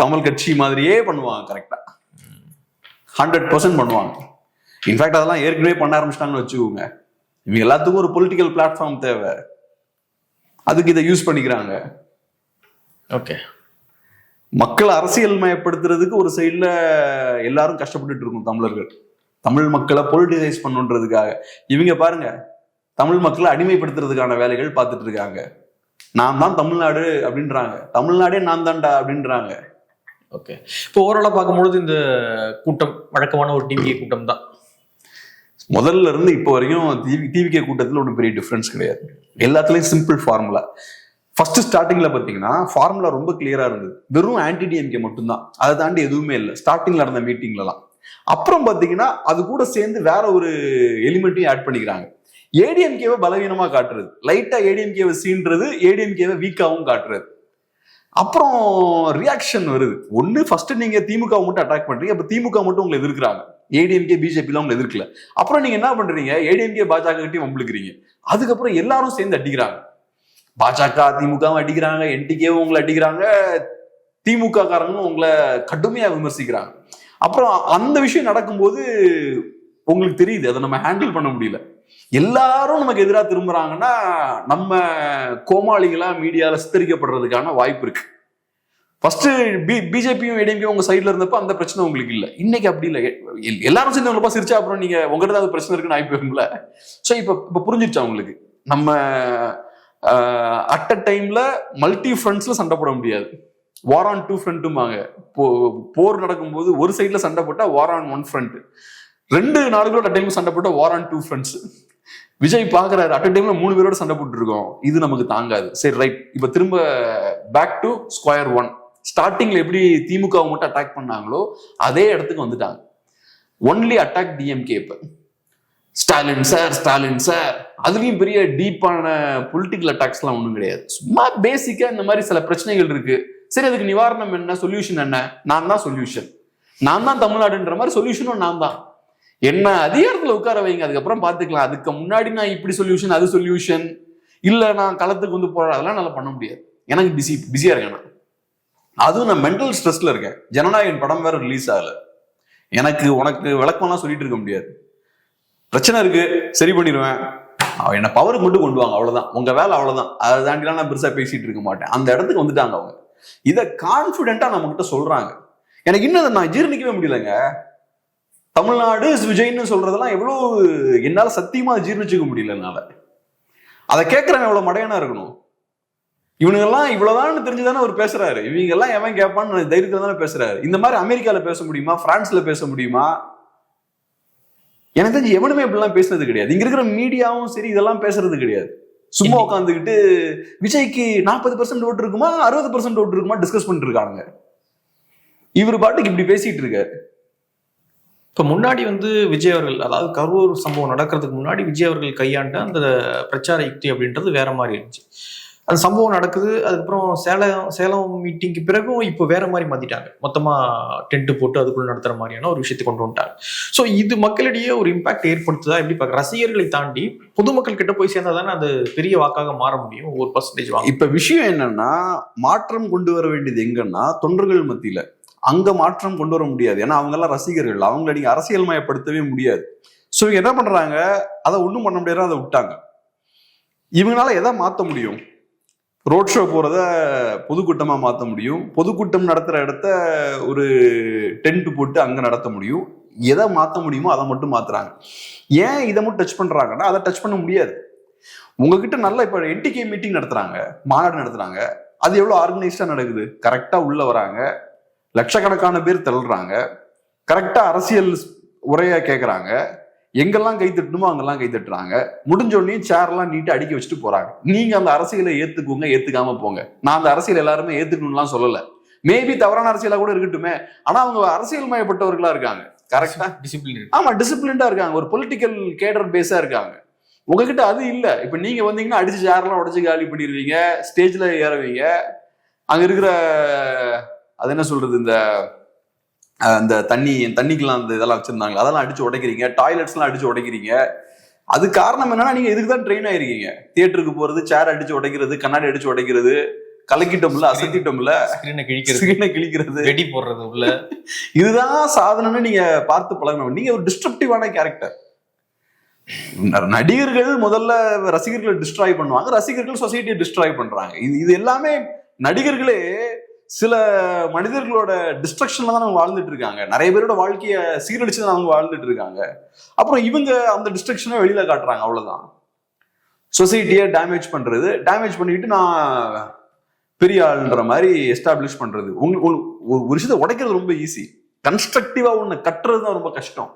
கமல் கட்சி மாதிரியே பண்ணுவாங்க. கரெக்டா 100% பண்ணுவாங்க. இன்ஃபேக்ட் அதெல்லாம் ஏற்கனவே பண்ண ஆரம்பிச்சிட்டாங்கன்னு வச்சுக்கோங்க. இவங்க எல்லாத்துக்கும் ஒரு பொலிட்டிக்கல் பிளாட்ஃபார்ம் தேவை, அதுக்கு இதை யூஸ் பண்ணிக்கிறாங்க. ஓகே, மக்களை அரசியல் மயப்படுத்துறதுக்கு ஒரு சைட்ல எல்லாரும் கஷ்டப்பட்டுட்டு இருக்கும் தமிழர்கள். தமிழ் மக்களை பொலிட்டிசைஸ் பண்ணுன்றதுக்காக இவங்க பாருங்க தமிழ் மக்களை அடிமைப்படுத்துறதுக்கான வேலைகள் பார்த்துட்டு இருக்காங்க. நான் தான் தமிழ்நாடு அப்படின்றாங்க, தமிழ்நாடே நான் தான்டா அப்படின்றாங்க. ஓகே, இப்போ ஓவராலா பார்க்கும்பொழுது இந்த கூட்டம் வழக்கமான ஒரு டிவிகே கூட்டம் தான். முதல்ல இருந்து இப்போ வரைக்கும் டிவிகே கூட்டத்தில் ஒன்றும் பெரிய டிஃபரன்ஸ் கிடையாது. எல்லாத்துலயும் சிம்பிள் ஃபார்முலா. ஃபர்ஸ்ட் ஸ்டார்டிங்ல பாத்தீங்கன்னா ஃபார்முலா ரொம்ப கிளியரா இருந்தது. வெறும் ஆன்டி டிஎம்கே மட்டும்தான், அதை தாண்டி எதுவுமே இல்லை ஸ்டார்டிங்ல நடந்த மீட்டிங்லலாம். அப்புறம் பாத்தீங்கன்னா அது கூட சேர்ந்து வேற ஒரு எலிமெண்ட்டையும் ஆட் பண்ணிக்கிறாங்க. ஏடிஎம்கேவை பலவீனமா காட்டுறது, லைட்டா ஏடிஎம்கேவை சீன்றது, ஏடிஎம்கேவை வீக்காவும் காட்டுறது. அப்புறம் ரியாக்ஷன் வருது. ஒண்ணு ஃபர்ஸ்ட் நீங்க திமுக மட்டும் அட்டாக் பண்றீங்க, அப்ப திமுக மட்டும் உங்களை எதிர்க்கிறாங்க, ஏடிஎம்கே பிஜேபி உங்களை எதிர்க்கல. அப்புறம் நீங்க என்ன பண்றீங்க, ஏடிஎம்கே பாஜக கிட்டயும் வம்பிழுக்கிறீங்க. அதுக்கப்புறம் எல்லாரும் சேர்ந்து அடிக்கிறாங்க. பாஜக திமுக அடிக்கிறாங்க, என்டிகேவும் உங்களை அடிக்கிறாங்க, திமுக காரங்களும் உங்களை கடுமையா விமர்சிக்கிறாங்க. அப்புறம் அந்த விஷயம் நடக்கும்போது உங்களுக்கு தெரியுது அதை நம்ம ஹேண்டில் பண்ண முடியல. எல்லாரும் நமக்கு எதிராக திரும்புறாங்கன்னா நம்ம கோமாளிகளா மீடியால சித்தரிக்கப்படுறதுக்கான வாய்ப்பு இருக்கு. ஃபர்ஸ்ட் பிஜேபியும் ஏடிஎம்கேயும் உங்க சைட்ல இருந்தப்ப அந்த பிரச்சனை உங்களுக்கு இல்லை. இன்னைக்கு அப்படி இல்லை, எல்லாரும் சேர்ந்து உங்களை சிரிச்சா அப்புறம் நீங்க உங்ககிட்ட அது பிரச்சனை இருக்குன்னு ஆகி போயிருங்கள. ஸோ இப்ப புரிஞ்சிருச்சா உங்களுக்கு, நம்ம அட் அ டைம்ல மல்டி ஃப்ரண்ட்ஸ்ல சண்டை போட முடியாது. வார் ஆன் 2 ஃப்ரண்ட்டுமாங்க. போர் நடக்கும்போது ஒரு சைட்ல சண்டை போட்டா வார் ஆன் 1 ஃப்ரண்ட், 2 நாடுகளோட அட் டைம்ல சண்டை போட்டா வார் ஆன் 2 ஃப்ரண்ட்ஸ். விஜய் பாக்குறாரு அட் அ டைம்ல 3 பேரோட சண்டை போட்டு இருக்கோம், இது நமக்கு தாங்காது. சரி ரைட், இப்ப திரும்ப பேக் டு ஸ்கொயர் 1. ஸ்டார்டிங்ல எப்படி திமுக மட்டும் அட்டாக் பண்ணாங்களோ அதே இடத்துக்கு வந்துட்டாங்க. Only attack DMK. இப்ப ஸ்டாலின் சார் ஸ்டாலின் சார், அதுலயும் பெரிய டீப்பான பொலிட்டிக்கல் அட்டாக்ஸ் எல்லாம் ஒண்ணும் கிடையாது. சும்மா பேசிக்கா இந்த மாதிரி சில பிரச்சனைகள் இருக்கு, சரி அதுக்கு நிவாரணம் என்ன, சொல்யூஷன் என்ன, நான் தான் சொல்யூஷன், நான் தான் தமிழ்நாடுன்ற மாதிரி சொல்யூஷனும் நான் தான். என்ன அதிகாரத்துல உட்கார வைங்க, அதுக்கப்புறம் பாத்துக்கலாம். அதுக்கு முன்னாடி நான் இப்படி சொல்யூஷன் அது சொல்யூஷன் இல்ல நான் களத்துக்கு வந்து போற அதெல்லாம் நல்லா பண்ண முடியாது. எனக்கு பிஸியா இருக்கேன். அதுவும் நான் மென்டல் ஸ்ட்ரெஸ்ல இருக்கேன். ஜனநாயகன் படம் வேற ரிலீஸ் ஆகல. எனக்கு உனக்கு விளக்கம்லாம் சொல்லிட்டு இருக்க முடியாது. பிரச்சனை இருக்கு, சரி பண்ணிடுவேன், என்ன பவருக்கு மட்டும் கொண்டு வாங்க, அவ்வளவுதான் உங்க வேலை, அவ்வளவுதான். அதை தாண்டிலாம் நான் பெருசா பேசிட்டு இருக்க மாட்டேன். அந்த இடத்துக்கு வந்துட்டாங்க அவங்க. இதை கான்பிடென்டா நம்ம கிட்ட சொல்றாங்க. எனக்கு இன்னும் நான் ஜீர்ணிக்கவே முடியலங்க. தமிழ்நாடு விஜய்னு சொல்றதெல்லாம் எவ்வளவு என்னால சத்தியமா ஜீர்ணிச்சுக்க முடியல என்னால. அதை கேட்கறவன் எவ்வளவு மடையனா இருக்கணும். இவனுங்கெல்லாம் இவ்வளவுதான் தெரிஞ்சுதானே அவர் பேசுறாரு. இவங்க எல்லாம் எவன் கேட்பான்னு தைரியத்துல தானே பேசுறாரு. இந்த மாதிரி அமெரிக்கால பேச முடியுமா, பிரான்ஸ்ல பேச முடியுமா? எனக்கு தெரிஞ்சு எவனுமே இப்படிலாம் பேசுறது கிடையாது. இங்க இருக்கிற மீடியாவும் சரி இதெல்லாம் பேசுறது கிடையாது. சும்மா உட்காந்துக்கிட்டு விஜய்க்கு 40% ஓட்டு இருக்குமா 60% ஓட்டு இருக்குமா டிஸ்கஸ் பண்ணிட்டு இருக்காங்க. இவர் பாட்டுக்கு இப்படி பேசிட்டு இருக்காரு. இப்போ முன்னாடி விஜய் அவர்கள், அதாவது கரூர் சம்பவம் நடக்கிறதுக்கு முன்னாடி விஜய் அவர்கள் கையாண்ட அந்த பிரச்சார யுக்தி அப்படின்றது வேற மாதிரி இருந்துச்சு. அந்த சம்பவம் நடக்குது, அதுக்கப்புறம் சேலம் மீட்டிங்க்கு பிறகும் இப்போ வேற மாதிரி மாத்திட்டாங்க. மொத்தமா டென்ட் போட்டு அதுக்குள்ள நடத்துற மாதிரியான ஒரு விஷயத்தை கொண்டு வந்துட்டாங்க. ஸோ இது மக்களிடையே ஒரு இம்பாக்ட் ஏற்படுத்துதா எப்படி பார்க்க? ரசிகர்களை தாண்டி பொதுமக்கள் கிட்ட போய் சேர்ந்தா தானே அது பெரிய வாக்காக மாற முடியும். 1% வாங்க. இப்ப விஷயம் என்னன்னா, மாற்றம் கொண்டு வர வேண்டியது எங்கன்னா தொண்டர்கள் மத்தியில. அங்க மாற்றம் கொண்டு வர முடியாது. ஏன்னா அவங்க எல்லாம் ரசிகர்கள், அவங்களை நீங்க அரசியல் மயப்படுத்தவே முடியாது. ஸோ இவங்க என்ன பண்றாங்க, அதை ஒன்றும் பண்ண முடியாது, அதை விட்டாங்க. இவங்களால எதை மாற்ற முடியும்? ரோட் ஷோ போறத பொதுக்கூட்டமா மாற்ற முடியும். பொதுக்கூட்டம் நடத்துற இடத்த ஒரு டென்ட் போட்டு அங்க நடத்த முடியும். எதை மாற்ற முடியுமோ அதை மட்டும் மாத்துறாங்க. ஏன் இதை மட்டும் டச் பண்றாங்கன்னா அதை டச் பண்ண முடியாது. உங்ககிட்ட நல்லா இப்ப என்டிகே மீட்டிங் நடத்துறாங்க, மாநாடு நடத்துறாங்க, அது எவ்வளவு ஆர்கனைஸ்டா நடக்குது. கரெக்டா உள்ள வராங்க, லட்சக்கணக்கான பேர் தள்ளுறாங்க, கரெக்டா அரசியல் உரையா கேட்கறாங்க, எங்கெல்லாம் கை தட்டணுமோ அங்கெல்லாம் கை தட்டுறாங்க. முடிஞ்ச உடனே சேர்லாம் நீட்டா அடுக்கி வச்சுட்டு போறாங்க. நீங்க அந்த அரசியலை ஏத்துக்குங்க, ஏத்துக்காம போங்க. நான் அந்த அரசியல் எல்லாருமே ஏத்துக்கணும்லாம் சொல்லல. மேபி தவறான அரசியலா கூட இருக்கட்டுமே, ஆனா அவங்க அரசியல் மயப்பட்டவர்களா இருக்காங்க. கரெக்டா? டிசிப்ளின். ஆமா, டிசிப்ளின்டா இருக்காங்க, ஒரு பொலிட்டிக்கல் கேடர் பேஸா இருக்காங்க. உங்ககிட்ட அது இல்ல. இப்ப நீங்க வந்தீங்கன்னா அடிச்சு சேர்லாம் உடச்சு காலி பண்ணிடுவீங்க, ஸ்டேஜ்ல ஏறுவீங்க. அங்க இருக்கிற அது என்ன சொல்றது, இந்த தண்ணிக்கெல்லாம் அந்த இதெல்லாம் வச்சிருந்தாங்க, அதெல்லாம் அடிச்சு உடைக்கிறீங்க. டாய்லெட்ஸ் எல்லாம் அடிச்சு உடைக்கிறீங்க. அது காரணம் என்னன்னா, நீங்க இதுக்கு தான் ட்ரெயின் ஆயிருக்கீங்க. தியேட்டருக்கு போறது, சேர் அடிச்சு உடைக்கிறது, கண்ணாடி அடிச்சு உடைக்கிறது, கலக்கிட்டோம்ல, அசத்திட்டோம்ல, ஸ்கிரீனை கிழிக்கிறது, வெடி போடுறது உள்ள. இதுதான் சாதனைன்னு நீங்க பார்த்து பழகணும். நீங்க ஒரு டிஸ்ட்ரப்டிவான கேரக்டர். நடிகர்கள் முதல்ல ரசிகர்களை டிஸ்ட்ராய் பண்ணுவாங்க, ரசிகர்கள் சொசைட்டியை டிஸ்ட்ராய் பண்றாங்க. இது எல்லாமே நடிகர்களே சில மனிதர்களோட டிஸ்ட்ரக்ஷன்ல தான் அவங்க வாழ்ந்துட்டு இருக்காங்க. நிறைய பேரோட வாழ்க்கைய சீரழிச்சு தான் அவங்க வாழ்ந்துட்டு இருக்காங்க. அப்புறம் இவங்க அந்த டிஸ்ட்ரக்ஷனை வெளியில காட்டுறாங்க. அவ்வளவுதான். சொசைட்டியை டேமேஜ் பண்றது, டேமேஜ் பண்ணிக்கிட்டு நான் பெரிய ஆளுன்ற மாதிரி எஸ்டாப்ளிஷ் பண்றது. ஒரு விஷயத்தை உடைக்கிறது ரொம்ப ஈஸி, கன்ஸ்ட்ரக்டிவா ஒண்ணு கட்டுறது தான் ரொம்ப கஷ்டம்.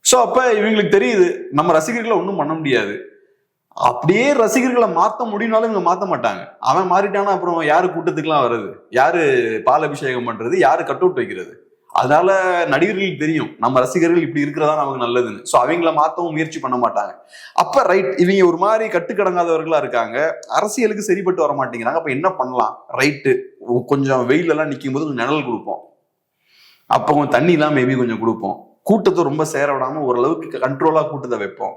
சோ அப்ப இவங்களுக்கு தெரியுது நம்ம ரசிகர்களை ஒன்றும் பண்ண முடியாது. அப்படியே ரசிகர்களை மாத்த முடியும்னாலும் இவங்க மாத்த மாட்டாங்க. அவன் மாறிட்டானா அப்புறம் யாரு கூட்டத்துக்குலாம் வர்றது, யாரு பால் அபிஷேகம் பண்றது, யாரு கட் அவுட் வைக்கிறது? அதனால நடிகர்களுக்கு தெரியும் நம்ம ரசிகர்கள் இப்படி இருக்கிறதா நமக்கு நல்லதுன்னு. சோ அவங்கள மாத்தவும் முயற்சி பண்ண மாட்டாங்க. அப்ப ரைட், இவங்க ஒரு மாதிரி கட்டுக்கடங்காதவர்களா இருக்காங்க, அரசியலுக்கு சரிப்பட்டு வர மாட்டேங்கிறாங்க. அப்ப என்ன பண்ணலாம்? ரைட்டு, கொஞ்சம் வெயில் எல்லாம் நிற்கும் போது கொஞ்சம் நிழல் கொடுப்போம், அப்ப கொஞ்சம் தண்ணி எல்லாம் மேபி கொஞ்சம் கொடுப்போம், கூட்டத்தை ரொம்ப சேர விடாம ஓரளவுக்கு கண்ட்ரோலா கூட்டத்தை வைப்போம்.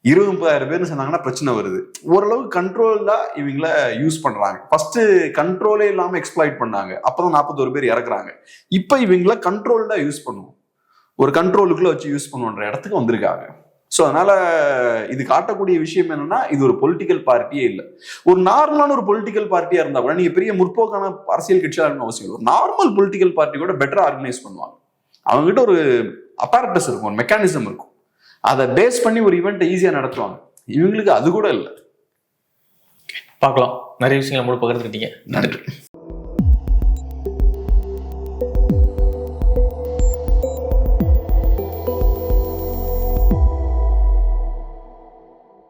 20,000 பேர்னு சொன்னாங்கன்னா பிரச்சனை வருது. ஓரளவுக்கு கண்ட்ரோலா இவங்கள யூஸ் பண்றாங்க. ஃபர்ஸ்ட் கண்ட்ரோலே இல்லாம எக்ஸ்ப்ளாய்ட் பண்ணாங்க, அப்பதான் 41 பேர் இறக்குறாங்க. இப்ப இவங்கள கண்ட்ரோல்டா யூஸ் பண்ணுவோம், ஒரு கண்ட்ரோலுக்குள்ள வச்சு யூஸ் பண்ணுவோன்ற இடத்துக்கு வந்திருக்காங்க. ஸோ அதனால இது காட்டக்கூடிய விஷயம் என்னன்னா, இது ஒரு பொலிட்டிக்கல் பார்ட்டியே இல்லை. ஒரு நார்மலான ஒரு பொலிட்டிக்கல் பார்ட்டியா இருந்தா கூட, நீங்க பெரிய முற்போக்கான அரசியல் கட்சியா இருக்கணும் அவசியம் இல்லை. ஒரு நார்மல் பொலிட்டிக்கல் பார்ட்டி கூட பெட்டரா ஆர்கனைஸ் பண்ணுவாங்க. அவங்க கிட்ட ஒரு அப்பாரட்டஸ் இருக்கும், ஒரு மெக்கானிசம் இருக்கும், அதை பேஸ் பண்ணி ஒரு ஈவெண்ட்டை ஈஸியா நடத்துவாங்க. இவங்களுக்கு அது கூட இல்லை. பார்க்கலாம். நிறைய விஷயங்கள் நம்மளோட பகிர்ந்துக்கிட்டீங்க. நன்றி.